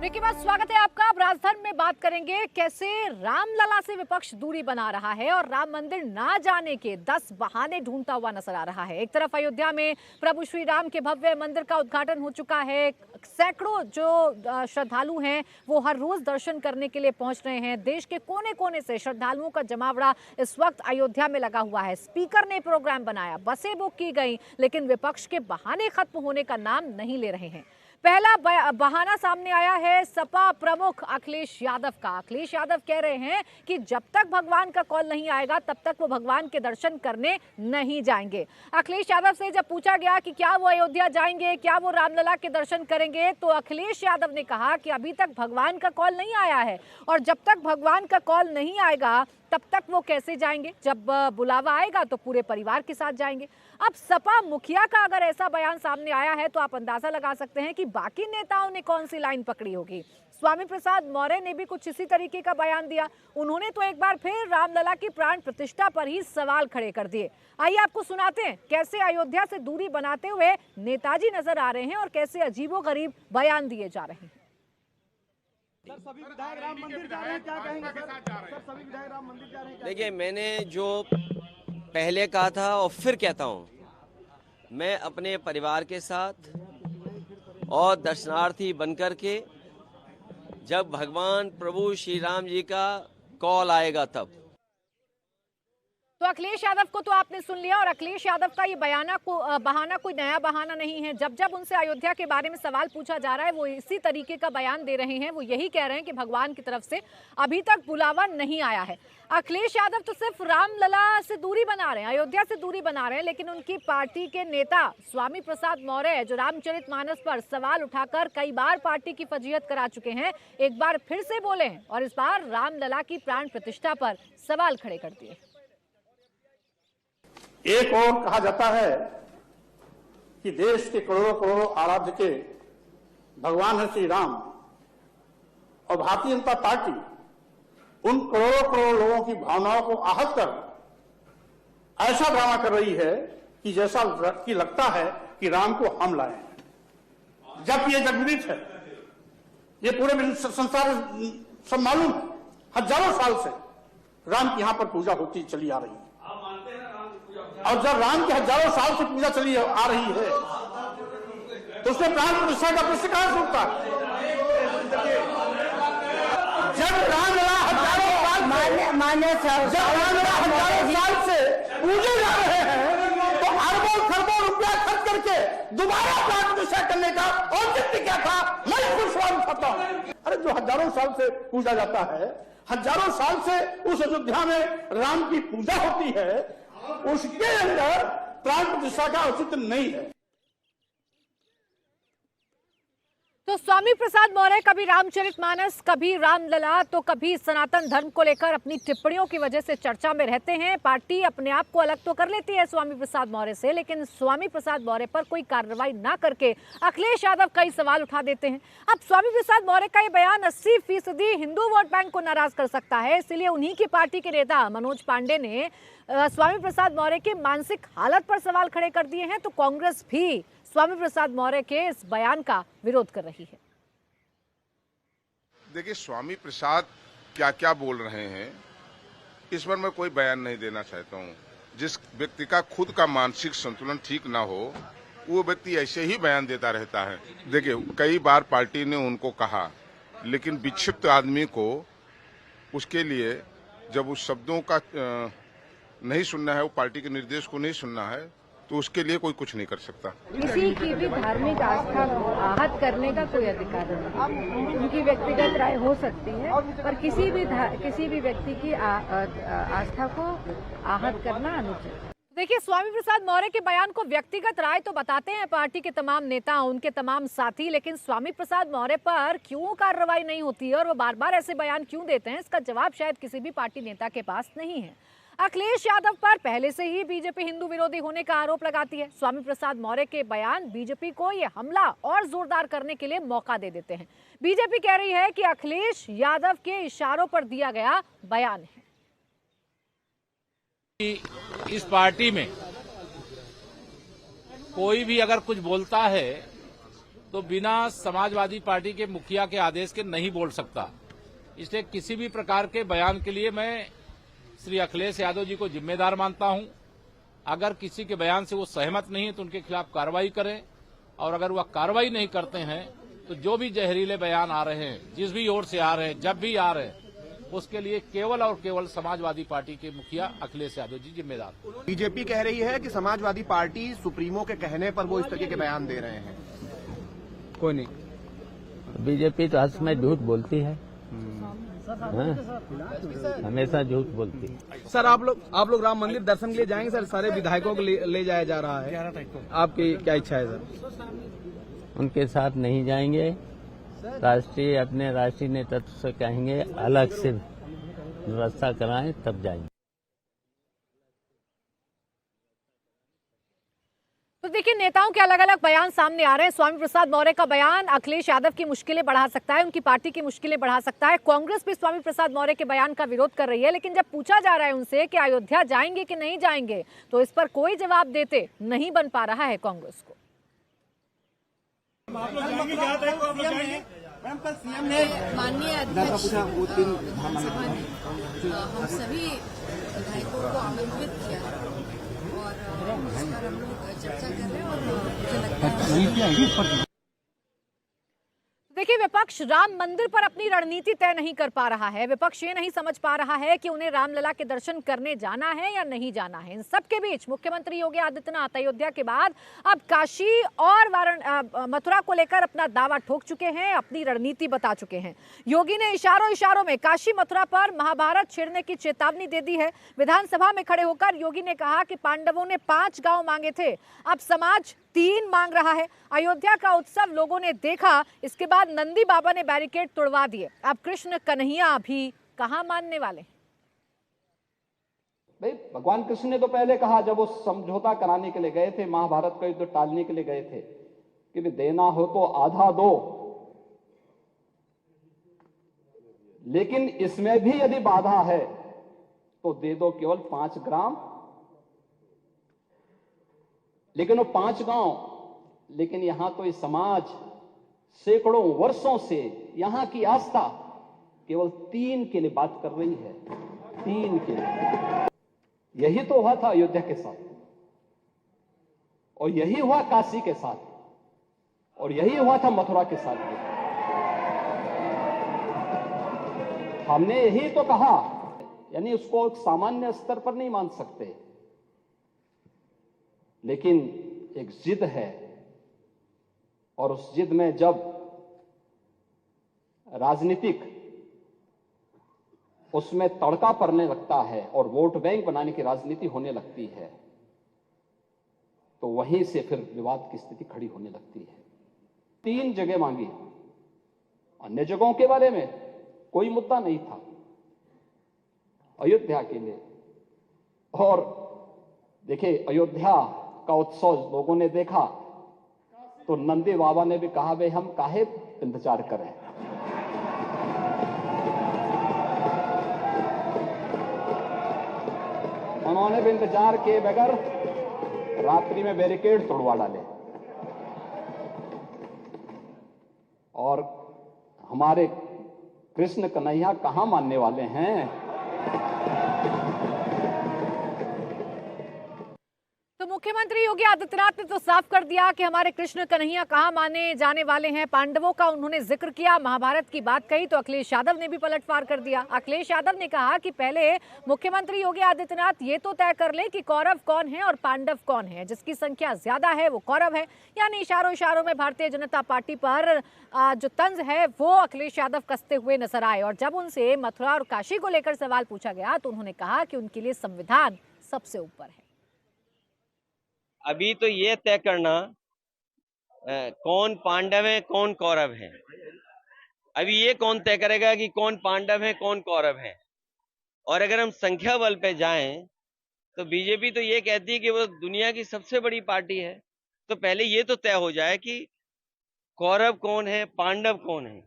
Break के बाद स्वागत है आपका। अब राजधानी में बात करेंगे कैसे रामलला से विपक्ष दूरी बना रहा है और राम मंदिर ना जाने के 10 बहाने ढूंढता हुआ नजर आ रहा है। एक तरफ अयोध्या में प्रभु श्री राम के भव्य मंदिर का उद्घाटन हो चुका है। सैकड़ों जो श्रद्धालु हैं वो हर रोज दर्शन करने के लिए पहुंच रहे हैं। देश के कोने कोने से श्रद्धालुओं का जमावड़ा इस वक्त अयोध्या में लगा हुआ है। स्पीकर ने प्रोग्राम बनाया, बसें बुक की गई, लेकिन विपक्ष के बहाने खत्म होने का नाम नहीं ले रहे हैं। पहला बहाना सामने आया है सपा प्रमुख अखिलेश यादव का। अखिलेश यादव कह रहे हैं कि जब तक भगवान का कॉल नहीं आएगा तब तक वो भगवान के दर्शन करने नहीं जाएंगे। अखिलेश यादव से जब पूछा गया कि क्या वो अयोध्या जाएंगे, क्या वो रामलला के दर्शन करेंगे, तो अखिलेश यादव ने कहा कि अभी तक भगवान का कॉल नहीं आया है और जब तक भगवान का कॉल नहीं आएगा तब तक वो कैसे जाएंगे। जब बुलावा आएगा तो पूरे परिवार के साथ जाएंगे। अब सपा मुखिया का अगर ऐसा बयान सामने आया है तो आप अंदाजा लगा सकते हैं कि बाकी नेताओं ने कौन सी लाइन पकड़ी होगी। स्वामी प्रसाद मौर्य ने भी कुछ इसी तरीके का बयान दिया। उन्होंने तो एक बार फिर रामलला की प्राण प्रतिष्ठा पर ही सवाल खड़े कर दिए। आइए आपको सुनाते हैं कैसे अयोध्या से दूरी बनाते हुए नेताजी नजर आ रहे हैं और कैसे अजीबोगरीब बयान दिए जा रहे हैं। सर, सभी विधायक राम मंदिर जा रहे हैं, क्या कहेंगे सर? सभी विधायक राम मंदिर जा रहे हैं। देखिए, मैंने जो पहले कहा था और फिर कहता हूँ, मैं अपने परिवार के साथ और दर्शनार्थी बनकर के जब भगवान प्रभु श्री राम जी का कॉल आएगा तब। तो अखिलेश यादव को तो आपने सुन लिया और अखिलेश यादव का ये बहाना कोई नया बहाना नहीं है। जब जब उनसे अयोध्या के बारे में सवाल पूछा जा रहा है वो इसी तरीके का बयान दे रहे हैं। वो यही कह रहे हैं कि भगवान की तरफ से अभी तक बुलावा नहीं आया है। अखिलेश यादव तो सिर्फ रामलला से दूरी बना रहे हैं, अयोध्या से दूरी बना रहे हैं, लेकिन उनकी पार्टी के नेता स्वामी प्रसाद मौर्य जो रामचरितमानस पर सवाल उठाकर कई बार पार्टी की फजीहत करा चुके हैं, एक बार फिर से बोले हैं और इस बार रामलला की प्राण प्रतिष्ठा पर सवाल खड़े कर दिए। एक और कहा जाता है कि देश के करोड़ों करोड़ों आराध्य के भगवान है श्री राम और भारतीय जनता पार्टी उन करोड़ों करोड़ लोगों की भावनाओं को आहत कर ऐसा ड्रामा कर रही है कि जैसा कि लगता है कि राम को हम लाए हैं, जबकि ये जगविदित है, ये पूरे संसार सब मालूम है। हजारों साल से राम की यहां पर पूजा होती चली आ रही है और जब राम की हजारों साल से पूजा चली आ रही है तो उसमें प्राण प्रतिष्ठा का प्रश्न कहां से उठता है? जब रामलला हजारों साल से पूजे जा रहे हैं तो अरबों खरबों रुपया खर्च करके दोबारा प्राण प्रतिष्ठा करने का औचित्य क्या था? मैं खुद सवाल उठाता हूं। अरे जो हजारों साल से पूजा जाता है, हजारों साल से उस अयोध्या में राम की पूजा होती है, उसके अंदर प्राण प्रतिष्ठा का औचित्य नहीं है। तो स्वामी प्रसाद मौर्य कभी रामचरितमानस, कभी रामलला, तो कभी सनातन धर्म को लेकर अपनी टिप्पणियों की वजह से चर्चा में रहते हैं। पार्टी अपने आप को अलग तो कर लेती है स्वामी प्रसाद मौर्य से, लेकिन स्वामी प्रसाद मौर्य पर कोई कार्रवाई ना करके अखिलेश यादव कई सवाल उठा देते हैं। अब स्वामी प्रसाद मौर्य का ये बयान 80% हिंदू वोट बैंक को नाराज कर सकता है, इसलिए उन्हीं की पार्टी के नेता मनोज पांडे ने स्वामी प्रसाद मौर्य की मानसिक हालत पर सवाल खड़े कर दिए हैं। तो कांग्रेस भी स्वामी प्रसाद मौर्य के इस बयान का विरोध कर रही है। देखिए, स्वामी प्रसाद क्या क्या बोल रहे हैं इस पर मैं कोई बयान नहीं देना चाहता हूं। जिस व्यक्ति का खुद का मानसिक संतुलन ठीक ना हो वो व्यक्ति ऐसे ही बयान देता रहता है। देखिए, कई बार पार्टी ने उनको कहा, लेकिन विक्षिप्त आदमी को उसके लिए जब उस शब्दों का नहीं सुनना है, वो पार्टी के निर्देश को नहीं सुनना है, तो उसके लिए कोई कुछ नहीं कर सकता। किसी की भी धार्मिक आस्था को आहत करने का कोई अधिकार नहीं। उनकी व्यक्तिगत राय हो सकती है, पर किसी भी व्यक्ति की आस्था को आहत करना अनुचित है। देखिए, स्वामी प्रसाद मौर्य के बयान को व्यक्तिगत राय तो बताते हैं पार्टी के तमाम नेता, उनके तमाम साथी, लेकिन स्वामी प्रसाद मौर्य पर क्यों कार्रवाई नहीं होती है और वो बार बार ऐसे बयान क्यों देते हैं, इसका जवाब शायद किसी भी पार्टी नेता के पास नहीं है। अखिलेश यादव पर पहले से ही बीजेपी हिंदू विरोधी होने का आरोप लगाती है। स्वामी प्रसाद मौर्य के बयान बीजेपी को ये हमला और जोरदार करने के लिए मौका दे देते हैं। बीजेपी कह रही है कि अखिलेश यादव के इशारों पर दिया गया बयान है। इस पार्टी में कोई भी अगर कुछ बोलता है तो बिना समाजवादी पार्टी के मुखिया के आदेश के नहीं बोल सकता। इसलिए किसी भी प्रकार के बयान के लिए मैं श्री अखिलेश यादव जी को जिम्मेदार मानता हूं। अगर किसी के बयान से वो सहमत नहीं है तो उनके खिलाफ कार्रवाई करें, और अगर वह कार्रवाई नहीं करते हैं तो जो भी जहरीले बयान आ रहे हैं, जिस भी ओर से आ रहे हैं, जब भी आ रहे हैं, उसके लिए केवल और केवल समाजवादी पार्टी के मुखिया अखिलेश यादव जी जिम्मेदार। बीजेपी कह रही है कि समाजवादी पार्टी सुप्रीमो के कहने पर वो इस तरह के बयान दे रहे हैं। कोई नहीं, बीजेपी तो हद में झूठ बोलती है, हमेशा झूठ बोलती है। सर आप लोग राम मंदिर दर्शन के लिए जाएंगे सर? सारे विधायकों को ले जाया जा रहा है, आपकी क्या इच्छा है सर? उनके साथ नहीं जाएंगे, अपने राष्ट्रीय नेतृत्व से कहेंगे अलग से व्यवस्था कराएं तब जाएंगे। तो देखिए, नेताओं के अलग अलग बयान सामने आ रहे हैं। स्वामी प्रसाद मौर्य का बयान अखिलेश यादव की मुश्किलें बढ़ा सकता है, उनकी पार्टी की मुश्किलें बढ़ा सकता है। कांग्रेस भी स्वामी प्रसाद मौर्य के बयान का विरोध कर रही है, लेकिन जब पूछा जा रहा है उनसे कि अयोध्या जाएंगे कि नहीं जाएंगे, तो इस पर कोई जवाब देते नहीं बन पा रहा है कांग्रेस को। मैम, कल सीएम ने माननीय अध्यक्ष विधानसभा ने हम सभी विधायकों को आमंत्रित किया और इस पर हम लोग चर्चा कर रहे हैं और मुझे लगता है देखिए, विपक्ष राम मंदिर पर अपनी रणनीति तय नहीं कर पा रहा है। विपक्ष ये नहीं समझ पा रहा है कि उन्हें रामलला के दर्शन करने जाना है या नहीं जाना है। इन सबके बीच मुख्यमंत्री योगी आदित्यनाथ अयोध्या के बाद अब काशी और मथुरा को लेकर अपना दावा ठोक चुके हैं, अपनी रणनीति बता चुके हैं। योगी ने इशारों में काशी मथुरा पर महाभारत छेड़ने की चेतावनी दे दी है। विधानसभा में खड़े होकर योगी ने कहा कि पांडवों ने 5 गांव मांगे थे, अब समाज 3 मांग रहा है। अयोध्या का उत्सव लोगों ने देखा, इसके बाद नंदी बाबा ने बैरिकेड तोड़वा दिए। अब कृष्ण कन्हैया भी कहां मानने वाले? भाई, भगवान कृष्ण ने तो पहले कहा, जब वो समझौता कराने के लिए गए थे, महाभारत का युद्ध टालने के लिए गए थे, कि भी देना हो तो आधा दो, लेकिन इसमें भी यदि बाधा है तो दे दो केवल 5 ग्राम, लेकिन वो 5 गांव। लेकिन यहां तो ये समाज सैकड़ों वर्षों से यहां की आस्था केवल 3 के लिए बात कर रही है, 3 के लिए। यही तो हुआ था अयोध्या के साथ, और यही हुआ काशी के साथ, और यही हुआ था मथुरा के साथ भी। हमने यही तो कहा, यानी उसको एक सामान्य स्तर पर नहीं मान सकते, लेकिन एक जिद है, और उस जिद में जब राजनीतिक उसमें तड़का पड़ने लगता है और वोट बैंक बनाने की राजनीति होने लगती है, तो वहीं से फिर विवाद की स्थिति खड़ी होने लगती है। 3 जगह मांगी, अन्य जगहों के बारे में कोई मुद्दा नहीं था, अयोध्या के लिए। और देखिए, अयोध्या का उत्सव लोगों ने देखा तो नंदी बाबा ने भी कहा, भाई हम काहे इंतजार करें, उन्होंने भी इंतजार किए बगैर रात्रि में बैरिकेड तोड़वा डाले। और हमारे कृष्ण कन्हैया कहां मानने वाले हैं? तो मुख्यमंत्री योगी आदित्यनाथ ने तो साफ कर दिया कि हमारे कृष्ण कन्हैया कहां माने जाने वाले हैं। पांडवों का उन्होंने जिक्र किया, महाभारत की बात कही, तो अखिलेश यादव ने भी पलटवार कर दिया। अखिलेश यादव ने कहा कि पहले मुख्यमंत्री योगी आदित्यनाथ ये तो तय कर ले कि कौरव कौन है और पांडव कौन है, जिसकी संख्या ज्यादा है वो कौरव है। यानी इशारों में भारतीय जनता पार्टी पर जो तंज है वो अखिलेश यादव कसते हुए नजर आए। और जब उनसे मथुरा और काशी को लेकर सवाल पूछा गया तो उन्होंने कहा कि उनके लिए संविधान सबसे ऊपर है। अभी तो ये तय करना कौन पांडव है कौन कौरव है, अभी ये कौन तय करेगा कि कौन पांडव है कौन कौरव है। और अगर हम संख्या बल पे जाएं तो बीजेपी तो ये कहती है कि वो दुनिया की सबसे बड़ी पार्टी है, तो पहले ये तो तय हो जाए कि कौरव कौन है पांडव कौन है।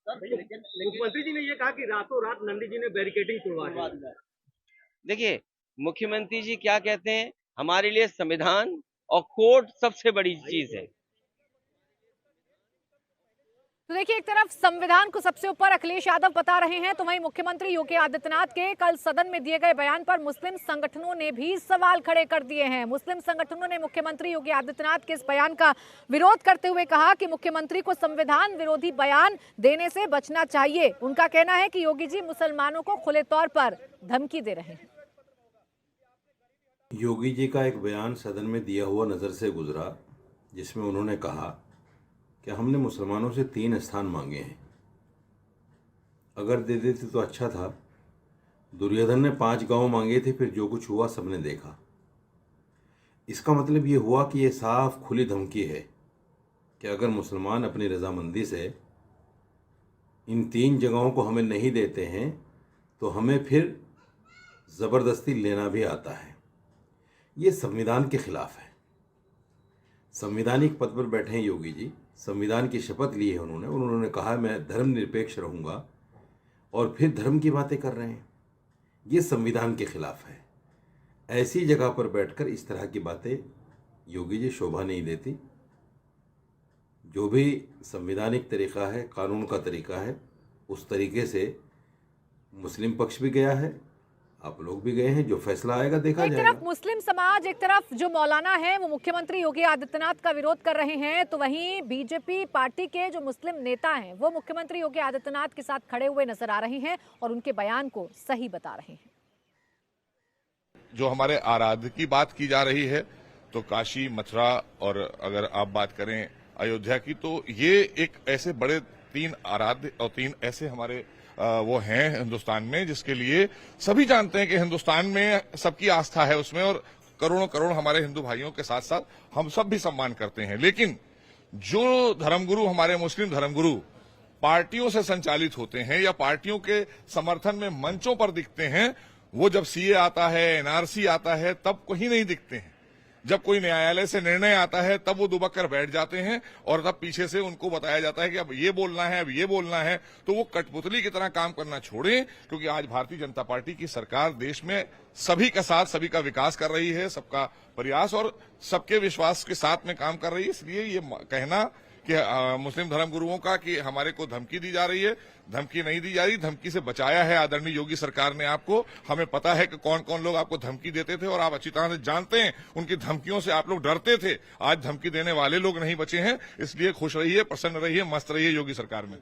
मुख्यमंत्री जी ने ये कहा कि रातों रात नंदी जी ने बैरिकेडिंग तोड़वा दी। देखिए, मुख्यमंत्री जी क्या कहते हैं, हमारे लिए संविधान और कोर्ट सबसे बड़ी चीज है। तो देखिए, एक तरफ संविधान को सबसे ऊपर अखिलेश यादव बता रहे हैं, तो वहीं मुख्यमंत्री योगी आदित्यनाथ के कल सदन में दिए गए बयान पर मुस्लिम संगठनों ने भी सवाल खड़े कर दिए हैं। मुस्लिम संगठनों ने मुख्यमंत्री योगी आदित्यनाथ के इस बयान का विरोध करते हुए कहा कि मुख्यमंत्री को संविधान विरोधी बयान देने से बचना चाहिए। उनका कहना है कि योगी जी मुसलमानों को खुले तौर पर धमकी दे रहे हैं। योगी जी का एक बयान सदन में दिया हुआ नज़र से गुजरा, जिसमें उन्होंने कहा कि हमने मुसलमानों से 3 स्थान मांगे हैं, अगर दे देते तो अच्छा था। दुर्योधन ने 5 गांव मांगे थे, फिर जो कुछ हुआ सबने देखा। इसका मतलब ये हुआ कि ये साफ खुली धमकी है कि अगर मुसलमान अपनी रजामंदी से इन 3 जगहों को हमें नहीं देते हैं तो हमें फिर ज़बरदस्ती लेना भी आता है। ये संविधान के खिलाफ है। संवैधानिक पद पर बैठे हैं योगी जी, संविधान की शपथ ली है उन्होंने कहा मैं धर्मनिरपेक्ष रहूँगा, और फिर धर्म की बातें कर रहे हैं। ये संविधान के खिलाफ है। ऐसी जगह पर बैठकर इस तरह की बातें योगी जी शोभा नहीं देती। जो भी संवैधानिक तरीका है, कानून का तरीका है, उस तरीके से मुस्लिम पक्ष भी गया है, आप लोग भी गए हैं। जो फैसला आएगा देखा जाएगा। एक तरफ मुस्लिम समाज, एक तरफ जो मौलाना है वो मुख्यमंत्री योगी आदित्यनाथ का विरोध कर रहे हैं, तो वहीं बीजेपी पार्टी के जो मुस्लिम नेता हैं वो मुख्यमंत्री योगी आदित्यनाथ के साथ खड़े हुए नजर आ रहे हैं और उनके बयान को सही बता रहे हैं। जो हमारे आराध्य की बात की जा रही है, तो काशी, मथुरा, और अगर आप बात करें अयोध्या की, तो ये एक ऐसे बड़े 3 आराध्य और 3 ऐसे हमारे वो हैं हिंदुस्तान में, जिसके लिए सभी जानते हैं कि हिंदुस्तान में सबकी आस्था है उसमें, और करोड़ों करोड़ हमारे हिंदू भाइयों के साथ साथ हम सब भी सम्मान करते हैं। लेकिन जो धर्मगुरु, हमारे मुस्लिम धर्मगुरु पार्टियों से संचालित होते हैं या पार्टियों के समर्थन में मंचों पर दिखते हैं, वो जब सीए आता है, एनआरसी आता है, तब कहीं नहीं दिखते हैं। जब कोई न्यायालय से निर्णय आता है तब वो दुबक कर बैठ जाते हैं, और तब पीछे से उनको बताया जाता है कि अब ये बोलना है, अब ये बोलना है। तो वो कठपुतली की तरह काम करना छोड़ें, क्योंकि आज भारतीय जनता पार्टी की सरकार देश में सभी का साथ, सभी का विकास कर रही है, सबका प्रयास और सबके विश्वास के साथ में काम कर रही है। इसलिए ये कहना कि मुस्लिम धर्मगुरुओं का कि हमारे को धमकी दी जा रही है, धमकी नहीं दी जा रही। धमकी से बचाया है आदरणीय योगी सरकार ने आपको। हमें पता है कि कौन कौन लोग आपको धमकी देते थे, और आप अच्छी तरह से जानते हैं उनकी धमकियों से आप लोग डरते थे। आज धमकी देने वाले लोग नहीं बचे हैं। इसलिए खुश रहिए, प्रसन्न रहिए, मस्त रहिए योगी सरकार में।